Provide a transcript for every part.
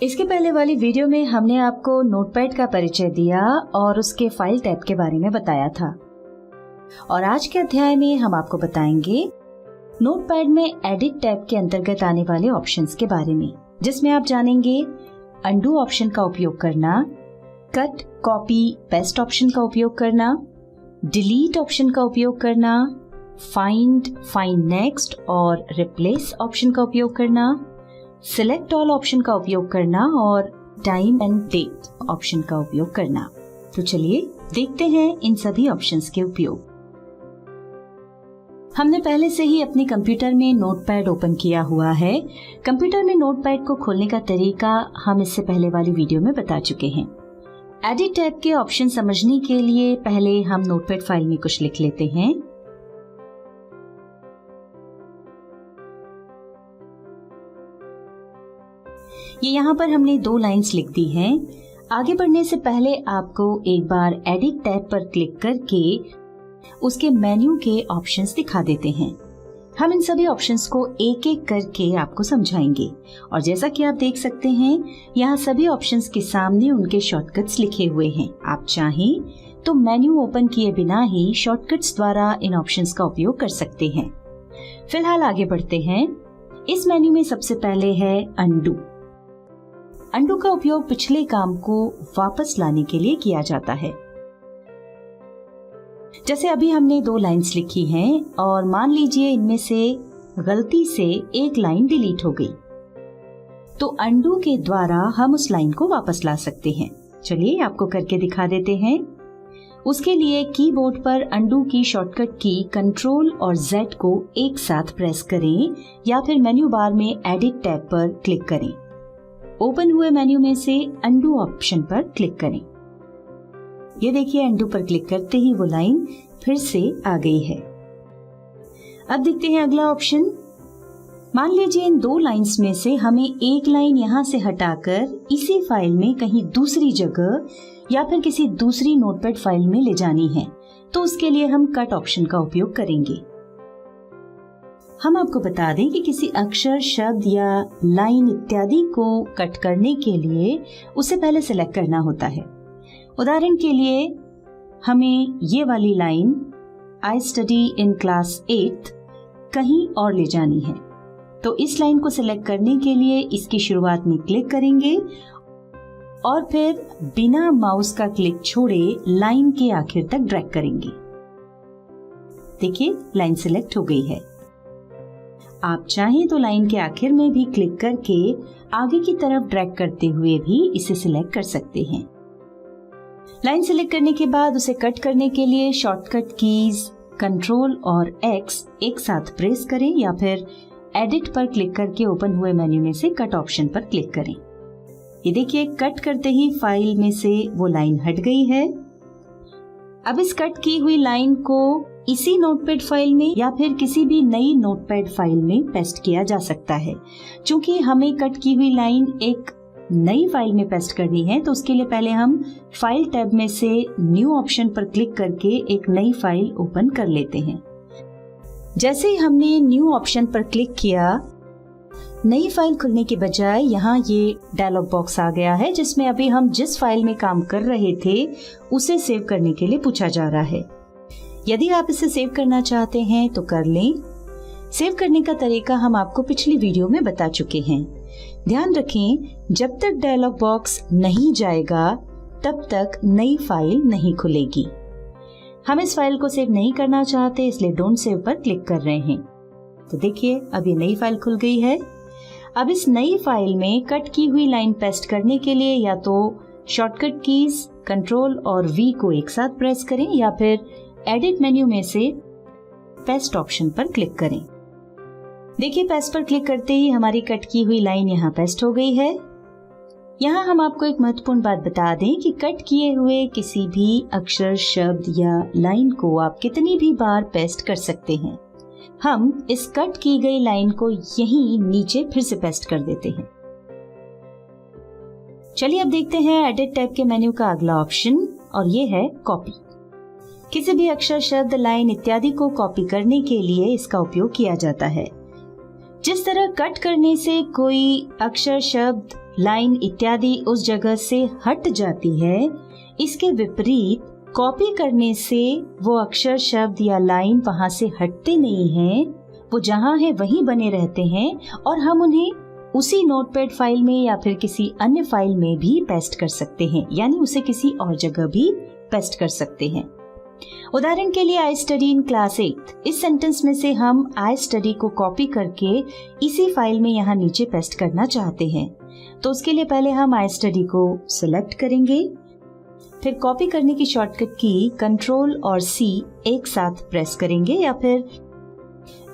इसके पहले वाली वीडियो में हमने आपको नोटपैड का परिचय दिया और उसके फाइल टैब के बारे में बताया था। और आज के अध्याय में हम आपको बताएंगे नोटपैड में एडिट टैब के अंतर्गत आने वाले ऑप्शंस के बारे में, जिसमें आप जानेंगे अंडू ऑप्शन का उपयोग करना, कट कॉपी पेस्ट ऑप्शन का उपयोग करना, डिलीट ऑप्शन का उपयोग करना, फाइंड नेक्स्ट और रिप्लेस ऑप्शन का उपयोग करना, सिलेक्ट ऑल ऑप्शन का उपयोग करना और टाइम एंड डेट ऑप्शन का उपयोग करना। तो चलिए देखते हैं इन सभी ऑप्शंस के उपयोग। हमने पहले से ही अपने कंप्यूटर में नोटपैड ओपन किया हुआ है। कंप्यूटर में नोटपैड को खोलने का तरीका हम इससे पहले वाली वीडियो में बता चुके हैं। एडिट टैब के ऑप्शन समझने के लिए पहले हम नोटपैड फाइल में कुछ लिख लेते हैं। ये यहाँ पर हमने 2 लाइंस लिख दी हैं। आगे बढ़ने से पहले आपको एक बार एडिट टैब पर क्लिक करके उसके मेन्यू के ऑप्शंस दिखा देते हैं। हम इन सभी ऑप्शंस को एक एक करके आपको समझाएंगे और जैसा कि आप देख सकते हैं यहाँ सभी ऑप्शंस के सामने उनके शॉर्टकट्स लिखे हुए हैं। आप चाहें तो मेन्यू ओपन किए बिना ही शॉर्टकट्स द्वारा इन ऑप्शंस का उपयोग कर सकते हैं। फिलहाल आगे बढ़ते हैं। इस मेन्यू में सबसे पहले है अंडू। अंडू का उपयोग पिछले काम को वापस लाने के लिए किया जाता है। जैसे अभी हमने 2 लाइंस लिखी हैं और मान लीजिए इनमें से गलती से एक लाइन डिलीट हो गई, तो अंडू के द्वारा हम उस लाइन को वापस ला सकते हैं। चलिए आपको करके दिखा देते हैं। उसके लिए कीबोर्ड पर अंडू की शॉर्टकट की कंट्रोल और Z को एक साथ प्रेस करें या फिर मेन्यू बार में एडिट टैब पर क्लिक करें। ओपन हुए मेन्यू में से अंडू ऑप्शन पर क्लिक करें। ये देखिए अंडू पर क्लिक करते ही वो लाइन फिर से आ गई है। अब देखते हैं अगला ऑप्शन। मान लीजिए इन 2 लाइंस में से हमें एक लाइन यहाँ से हटाकर इसी फाइल में कहीं दूसरी जगह या फिर किसी दूसरी नोटपैड फाइल में ले जानी है, तो उसके लिए हम कट ऑप्शन का उपयोग करेंगे। हम आपको बता दें कि किसी अक्षर, शब्द या लाइन इत्यादि को कट करने के लिए उसे पहले सिलेक्ट करना होता है। उदाहरण के लिए हमें ये वाली line I study in class 8 कहीं और ले जानी है, तो इस लाइन को सिलेक्ट करने के लिए इसकी शुरुआत में क्लिक करेंगे और फिर बिना माउस का क्लिक छोड़े लाइन के आखिर तक ड्रैग करेंगे। देखिए लाइन सिलेक्ट हो गई है। आप चाहें तो लाइन के आखिर में भी क्लिक करके आगे की तरफ ड्रैग करते हुए भी इसे सिलेक्ट कर सकते हैं। लाइन सिलेक्ट करने के बाद उसे कट करने के लिए शॉर्टकट कीज कंट्रोल और X एक साथ प्रेस करें या फिर एडिट पर क्लिक करके ओपन हुए मेन्यू में से कट ऑप्शन पर क्लिक करें। ये देखिए कट करते ही फाइल में से वो लाइन हट गई है। अब इस कट की हुई लाइन को इसी नोटपैड फाइल में या फिर किसी भी नई नोटपैड फाइल में पेस्ट किया जा सकता है। क्योंकि हमें कट की हुई लाइन एक नई फाइल में पेस्ट करनी है, तो उसके लिए पहले हम फाइल टैब में से न्यू ऑप्शन पर क्लिक करके एक नई फाइल ओपन कर लेते हैं। जैसे ही हमने न्यू ऑप्शन पर क्लिक किया, नई फाइल खुलने के बजाय यहाँ ये डायलॉग बॉक्स आ गया है जिसमें अभी हम जिस फाइल में काम कर रहे थे उसे सेव करने के लिए पूछा जा रहा है। यदि आप इसे सेव करना चाहते हैं तो कर लें। सेव करने का तरीका हम आपको पिछली वीडियो में बता चुके हैं। ध्यान रखें, जब तक डायलॉग बॉक्स नहीं जाएगा तब तक नई फाइल नहीं खुलेगी। हम इस फाइल को सेव नहीं करना चाहते, इसलिए डोंट सेव पर क्लिक कर रहे हैं। तो देखिए अब ये नई फाइल खुल गई है। अब इस नई फाइल में कट की हुई लाइन पेस्ट करने के लिए या तो शॉर्टकट कीज कंट्रोल और V को एक साथ प्रेस करें या फिर एडिट मेन्यू में से पेस्ट ऑप्शन पर क्लिक करें। देखिए पेस्ट पर क्लिक करते ही हमारी कट की हुई लाइन यहाँ पेस्ट हो गई है। यहाँ हम आपको एक महत्वपूर्ण बात बता दें कि कट किए हुए किसी भी अक्षर, शब्द या लाइन को आप कितनी भी बार पेस्ट कर सकते हैं। हम इस कट की गई लाइन को यहीं नीचे फिर से पेस्ट कर देते हैं। चलिए अब देखते हैं एडिट टैब के मेन्यू का अगला ऑप्शन और ये है कॉपी। किसी भी अक्षर, शब्द, लाइन इत्यादि को कॉपी करने के लिए इसका उपयोग किया जाता है। जिस तरह कट करने से कोई अक्षर, शब्द, लाइन इत्यादि उस जगह से हट जाती है, इसके विपरीत कॉपी करने से वो अक्षर, शब्द या लाइन वहां से हटते नहीं हैं, वो जहां है वहीं बने रहते हैं और हम उन्हें उसी नोटपैड फाइल में या फिर किसी अन्य फाइल में भी पेस्ट कर सकते हैं, यानी उसे किसी और जगह भी पेस्ट कर सकते हैं। उदाहरण के लिए आई स्टडी इन क्लास 8, इस सेंटेंस में से हम आई स्टडी को कॉपी करके इसी फाइल में यहाँ नीचे पेस्ट करना चाहते हैं। तो उसके लिए पहले हम आई स्टडी को सिलेक्ट करेंगे, फिर कॉपी करने की शॉर्टकट की कंट्रोल और सी एक साथ प्रेस करेंगे या फिर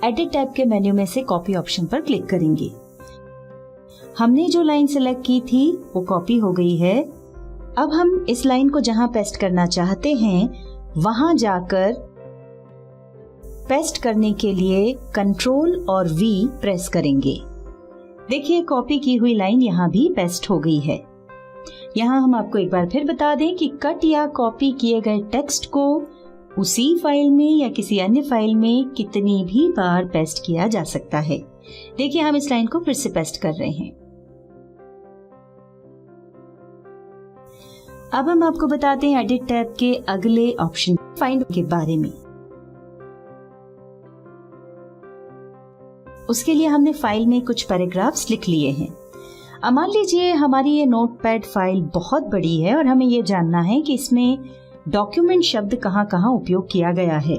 एडिट टैब के मेन्यू में से कॉपी ऑप्शन पर क्लिक करेंगे। हमने जो लाइन सिलेक्ट की थी वो कॉपी हो गई है। अब हम इस लाइन को जहां पेस्ट करना चाहते हैं वहां जाकर पेस्ट करने के लिए कंट्रोल और वी प्रेस करेंगे। देखिए कॉपी की हुई लाइन यहाँ भी पेस्ट हो गई है। यहाँ हम आपको एक बार फिर बता दें कि कट या कॉपी किए गए टेक्स्ट को उसी फाइल में या किसी अन्य फाइल में कितनी भी बार पेस्ट किया जा सकता है। देखिए हम इस लाइन को फिर से पेस्ट कर रहे हैं। अब हम आपको बताते हैं एडिट टैब के अगले ऑप्शन फाइंड के बारे में। उसके लिए हमने फाइल में कुछ पैराग्राफ्स लिख लिए हैं। अब मान लीजिए हमारी ये नोटपैड फाइल बहुत बड़ी है और हमें ये जानना है कि इसमें डॉक्यूमेंट शब्द कहाँ कहाँ उपयोग किया गया है।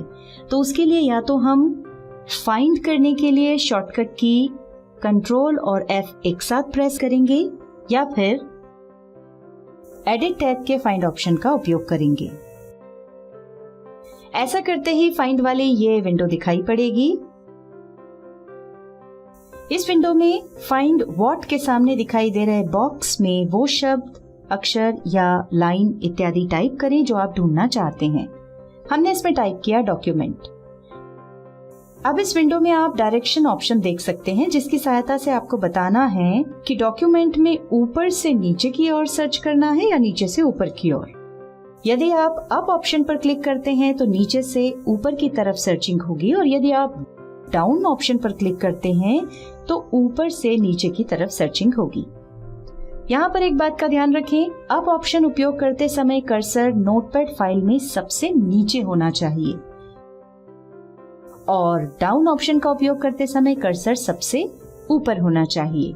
तो उसके लिए या तो हम फाइंड करने के लिए शॉर्टकट की कंट्रोल और F एक साथ प्रेस करेंगे या फिर एडिट टैब के फाइंड ऑप्शन का उपयोग करेंगे। ऐसा करते ही फाइंड वाली ये विंडो दिखाई पड़ेगी। इस विंडो में फाइंड व्हाट के सामने दिखाई दे रहे बॉक्स में वो शब्द, अक्षर या लाइन इत्यादि टाइप करें जो आप ढूंढना चाहते हैं। हमने इसमें टाइप किया डॉक्यूमेंट। अब इस विंडो में आप डायरेक्शन ऑप्शन देख सकते हैं जिसकी सहायता से आपको बताना है कि डॉक्यूमेंट में ऊपर से नीचे की ओर सर्च करना है या नीचे से ऊपर की ओर। यदि आप अप ऑप्शन पर क्लिक करते हैं तो नीचे से ऊपर की तरफ सर्चिंग होगी और यदि आप डाउन ऑप्शन पर क्लिक करते हैं तो ऊपर से नीचे की तरफ सर्चिंग होगी। यहाँ पर एक बात का ध्यान रखें, अप ऑप्शन उपयोग करते समय कर्सर नोटपैड फाइल में सबसे नीचे होना चाहिए और डाउन ऑप्शन का उपयोग करते समय कर्सर सबसे ऊपर होना चाहिए।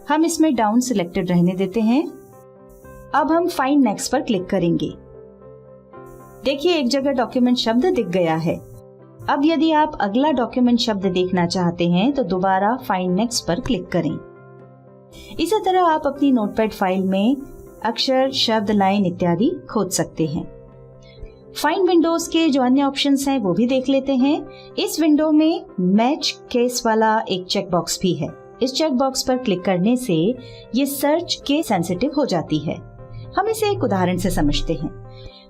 हम इसमें डाउन सिलेक्टेड रहने देते हैं। अब हम फाइंड नेक्स्ट पर क्लिक करेंगे। देखिए एक जगह डॉक्यूमेंट शब्द दिख गया है। अब यदि आप अगला डॉक्यूमेंट शब्द देखना चाहते हैं तो दोबारा फाइंड नेक्स्ट पर क्लिक करें। इसी तरह आप अपनी नोटपैड फाइल में अक्षर, शब्द, लाइन इत्यादि खोज सकते हैं। फाइंड विंडोज के जो अन्य ऑप्शंस हैं वो भी देख लेते हैं। इस विंडो में मैच केस वाला एक चेक बॉक्स भी है। इस चेक बॉक्स पर क्लिक करने से ये सर्च के सेंसिटिव हो जाती है। हम इसे एक उदाहरण से समझते हैं।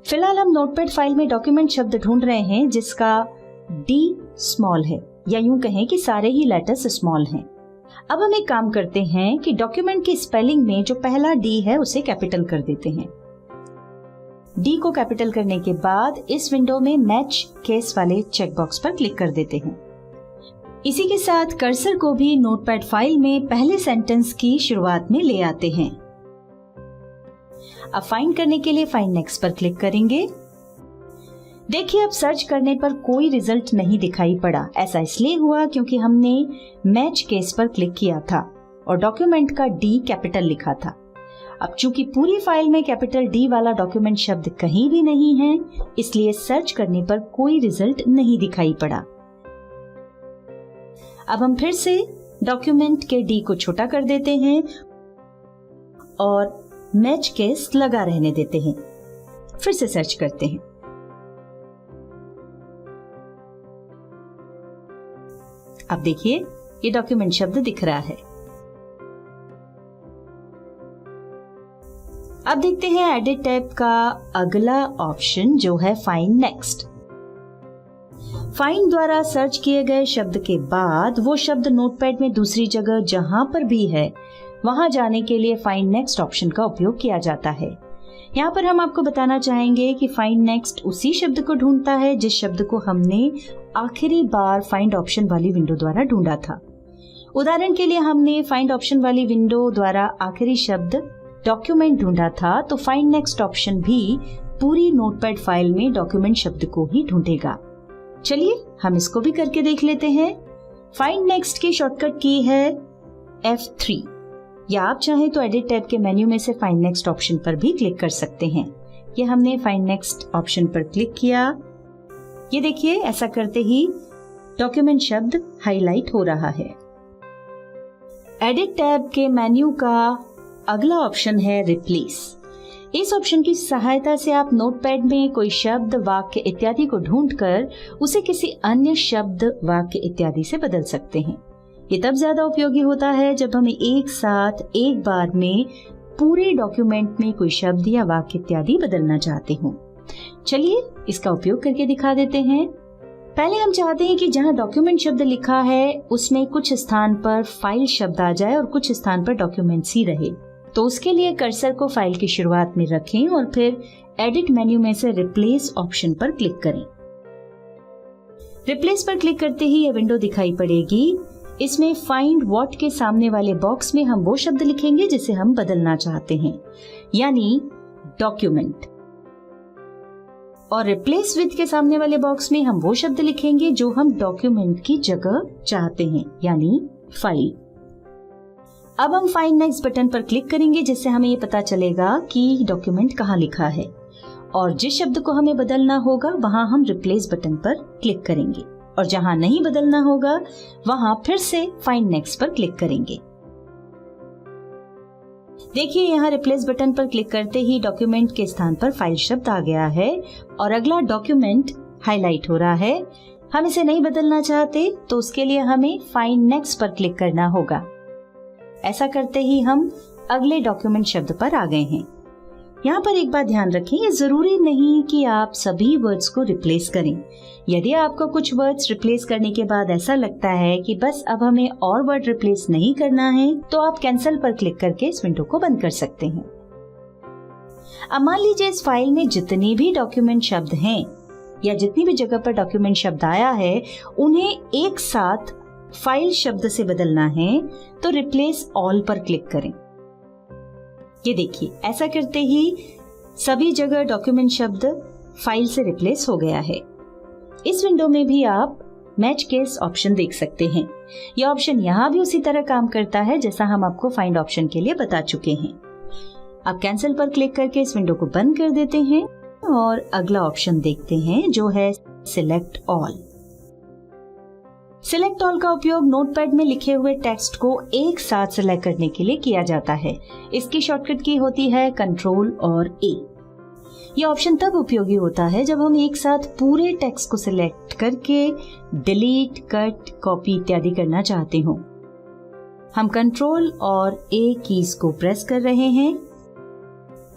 फिलहाल हम नोटपैड फाइल में डॉक्यूमेंट शब्द ढूंढ रहे हैं जिसका डी स्मॉल है, या यूं कहें कि सारे ही लेटर्स स्मॉल हैं। अब हम एक काम करते हैं कि डॉक्यूमेंट की स्पेलिंग में जो पहला डी है उसे कैपिटल कर देते हैं। डी को कैपिटल करने के बाद इस विंडो में मैच केस वाले चेक बॉक्स पर क्लिक कर देते हैं। इसी के साथ कर्सर को भी नोटपैड फाइल में पहले सेंटेंस की शुरुआत में ले आते हैं। अब फाइंड करने के लिए फाइंड नेक्स्ट पर क्लिक करेंगे। देखिए अब सर्च करने पर कोई रिजल्ट नहीं दिखाई पड़ा। ऐसा इसलिए हुआ क्योंकि हमने मैच केस पर क्लिक किया था और डॉक्यूमेंट का डी कैपिटल लिखा था। अब चूंकि पूरी फाइल में कैपिटल डी वाला डॉक्यूमेंट शब्द कहीं भी नहीं है, इसलिए सर्च करने पर कोई रिजल्ट नहीं दिखाई पड़ा। अब हम फिर से डॉक्यूमेंट के डी को छोटा कर देते हैं और मैच केस लगा रहने देते हैं। फिर से सर्च करते हैं। अब देखिए ये डॉक्यूमेंट शब्द दिख रहा है। अब देखते हैं एडिट टैब का अगला ऑप्शन जो है फाइंड नेक्स्ट। फाइंड द्वारा सर्च किए गए शब्द के बाद वो शब्द नोटपैड में दूसरी जगह जहां पर भी है वहां जाने के लिए फाइंड नेक्स्ट ऑप्शन का उपयोग किया जाता है। यहाँ पर हम आपको बताना चाहेंगे कि फाइंड नेक्स्ट उसी शब्द को ढूंढता है जिस शब्द को हमने आखिरी बार फाइंड ऑप्शन वाली विंडो द्वारा ढूंढा था। उदाहरण के लिए हमने फाइंड ऑप्शन वाली विंडो द्वारा आखिरी शब्द डॉक्यूमेंट ढूंढा था, तो फाइंड नेक्स्ट ऑप्शन भी पूरी नोटपैड फाइल में डॉक्यूमेंट शब्द को ही ढूंढेगा। चलिए हम इसको भी करके देख लेते हैं। फाइंड नेक्स्ट की शॉर्टकट की है F3, या आप चाहें तो एडिट टैब के मेन्यू में से फाइंड नेक्स्ट ऑप्शन पर भी क्लिक कर सकते हैं। ये हमने फाइंड नेक्स्ट ऑप्शन पर क्लिक किया। ये देखिए, ऐसा करते ही डॉक्यूमेंट शब्द हाईलाइट हो रहा है। एडिट टैब के मेन्यू का अगला ऑप्शन है रिप्लेस। इस ऑप्शन की सहायता से आप नोटपैड में कोई शब्द, वाक्य इत्यादि को ढूंढकर उसे किसी अन्य शब्द, वाक्य इत्यादि से बदल सकते हैं। ये तब ज्यादा उपयोगी होता है जब हमें एक साथ एक बार में पूरे डॉक्यूमेंट में कोई शब्द या वाक्य इत्यादि बदलना चाहते हो। चलिए इसका उपयोग करके दिखा देते हैं। पहले हम चाहते हैं कि जहां डॉक्यूमेंट शब्द लिखा है उसमें कुछ स्थान पर फाइल शब्द आ जाए और कुछ स्थान पर डॉक्यूमेंट्स ही रहे। तो उसके लिए कर्सर को फाइल की शुरुआत में रखें और फिर एडिट मेन्यू में से रिप्लेस ऑप्शन पर क्लिक करें। रिप्लेस पर क्लिक करते ही यह विंडो दिखाई पड़ेगी। इसमें फाइंड व्हाट के सामने वाले बॉक्स में हम वो शब्द लिखेंगे जिसे हम बदलना चाहते हैं, यानी डॉक्यूमेंट, और रिप्लेस विद के सामने वाले बॉक्स में हम वो शब्द लिखेंगे जो हम डॉक्यूमेंट की जगह चाहते हैं, यानी फाइल। अब हम फाइंड नेक्स्ट बटन पर क्लिक करेंगे, जिससे हमें ये पता चलेगा कि डॉक्यूमेंट कहाँ लिखा है, और जिस शब्द को हमें बदलना होगा वहां हम रिप्लेस बटन पर क्लिक करेंगे, और जहां नहीं बदलना होगा वहां फिर से फाइंड नेक्स्ट पर क्लिक करेंगे। देखिए, यहाँ रिप्लेस बटन पर क्लिक करते ही डॉक्यूमेंट के स्थान पर फाइल शब्द आ गया है और अगला डॉक्यूमेंट हाईलाइट हो रहा है। हम इसे नहीं बदलना चाहते तो उसके लिए हमें फाइंड नेक्स्ट पर क्लिक करना होगा। ऐसा करते ही हम अगले डॉक्यूमेंट शब्द पर आ गए हैं। यहाँ पर एक बात ध्यान रखें, ये जरूरी नहीं कि आप सभी वर्ड्स को रिप्लेस करें। यदि आपको कुछ वर्ड्स रिप्लेस करने के बाद ऐसा लगता है कि बस अब हमें और वर्ड रिप्लेस नहीं करना है, तो आप कैंसिल पर क्लिक करके इस विंडो को बंद कर सकते हैं। अब मान लीजिए इस फाइल में जितने भी डॉक्यूमेंट शब्द हैं या जितनी भी जगह पर डॉक्यूमेंट शब्द आया है उन्हें एक साथ फाइल शब्द से बदलना है, तो रिप्लेस ऑल पर क्लिक करें। ये देखिए, ऐसा करते ही सभी जगह डॉक्यूमेंट शब्द फाइल से रिप्लेस हो गया है। इस विंडो में भी आप मैच केस ऑप्शन देख सकते हैं। यह ऑप्शन यहाँ भी उसी तरह काम करता है जैसा हम आपको फाइंड ऑप्शन के लिए बता चुके हैं। अब कैंसिल पर क्लिक करके इस विंडो को बंद कर देते हैं और अगला ऑप्शन देखते हैं जो है सिलेक्ट ऑल। सिलेक्ट ऑल का उपयोग नोटपैड में लिखे हुए टेक्स्ट को एक साथ सिलेक्ट करने के लिए किया जाता है। इसकी शॉर्टकट की होती है कंट्रोल और A। यह ऑप्शन तब उपयोगी होता है जब हम एक साथ पूरे टेक्स्ट को सिलेक्ट करके डिलीट, कट, कॉपी इत्यादि करना चाहते हो। हम कंट्रोल और A कीज को प्रेस कर रहे हैं।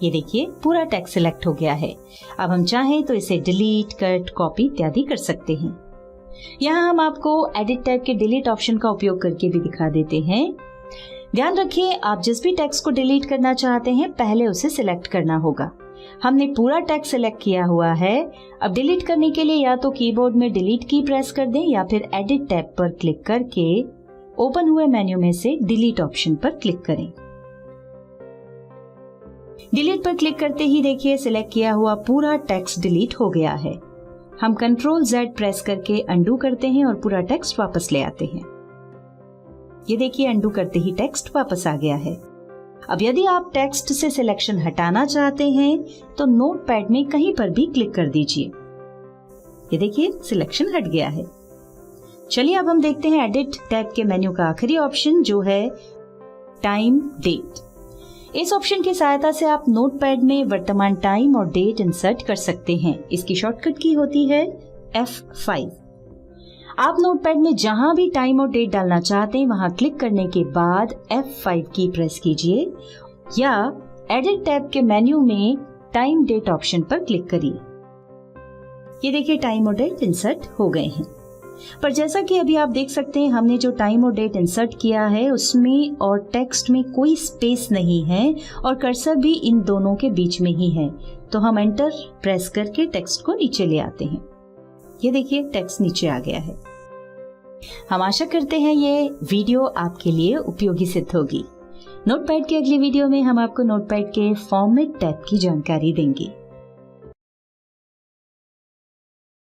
ये देखिए, पूरा टेक्स्ट सिलेक्ट हो गया है। अब हम चाहें तो इसे डिलीट, कट, कॉपी इत्यादि कर सकते हैं। यहाँ हम आपको एडिट टैब के डिलीट ऑप्शन का उपयोग करके भी दिखा देते हैं। ध्यान रखिए, आप जिस भी टेक्स्ट को डिलीट करना चाहते हैं पहले उसे सिलेक्ट करना होगा। हमने पूरा टेक्स्ट सिलेक्ट किया हुआ है। अब डिलीट करने के लिए या तो कीबोर्ड में डिलीट की प्रेस कर दें या फिर एडिट टैब पर क्लिक करके ओपन हुए मेन्यू में से डिलीट ऑप्शन पर क्लिक करें। डिलीट पर क्लिक करते ही देखिए, सिलेक्ट किया हुआ पूरा टेक्स्ट डिलीट हो गया है। हम कंट्रोल Z प्रेस करके अंडू करते हैं और पूरा टेक्स्ट वापस ले आते हैं। ये देखिए, अंडू करते ही टेक्स्ट वापस आ गया है। अब यदि आप टेक्स्ट से सिलेक्शन हटाना चाहते हैं तो नोटपैड में कहीं पर भी क्लिक कर दीजिए। ये देखिए, सिलेक्शन हट गया है। चलिए अब हम देखते हैं एडिट टैब के मेन्यू का आखिरी ऑप्शन जो है टाइम डेट। इस ऑप्शन की सहायता से आप नोटपैड में वर्तमान टाइम और डेट इंसर्ट कर सकते हैं। इसकी शॉर्टकट की होती है F5। आप नोटपैड में जहां भी टाइम और डेट डालना चाहते हैं वहां क्लिक करने के बाद F5 की प्रेस कीजिए या एडिट टैब के मेन्यू में टाइम डेट ऑप्शन पर क्लिक करिए। ये देखिए, टाइम और डेट इंसर्ट हो गए हैं। पर जैसा कि अभी आप देख सकते हैं, हमने जो टाइम और डेट इंसर्ट किया है उसमें और टेक्स्ट में कोई स्पेस नहीं है और कर्सर भी इन दोनों के बीच में ही है। तो हम एंटर प्रेस करके टेक्स्ट को नीचे ले आते हैं। ये देखिए, टेक्स्ट नीचे आ गया है। हम आशा करते हैं ये वीडियो आपके लिए उपयोगी सिद्ध होगी। नोटपैड के अगले वीडियो में हम आपको नोटपैड के फॉर्मेट टैब की जानकारी देंगे।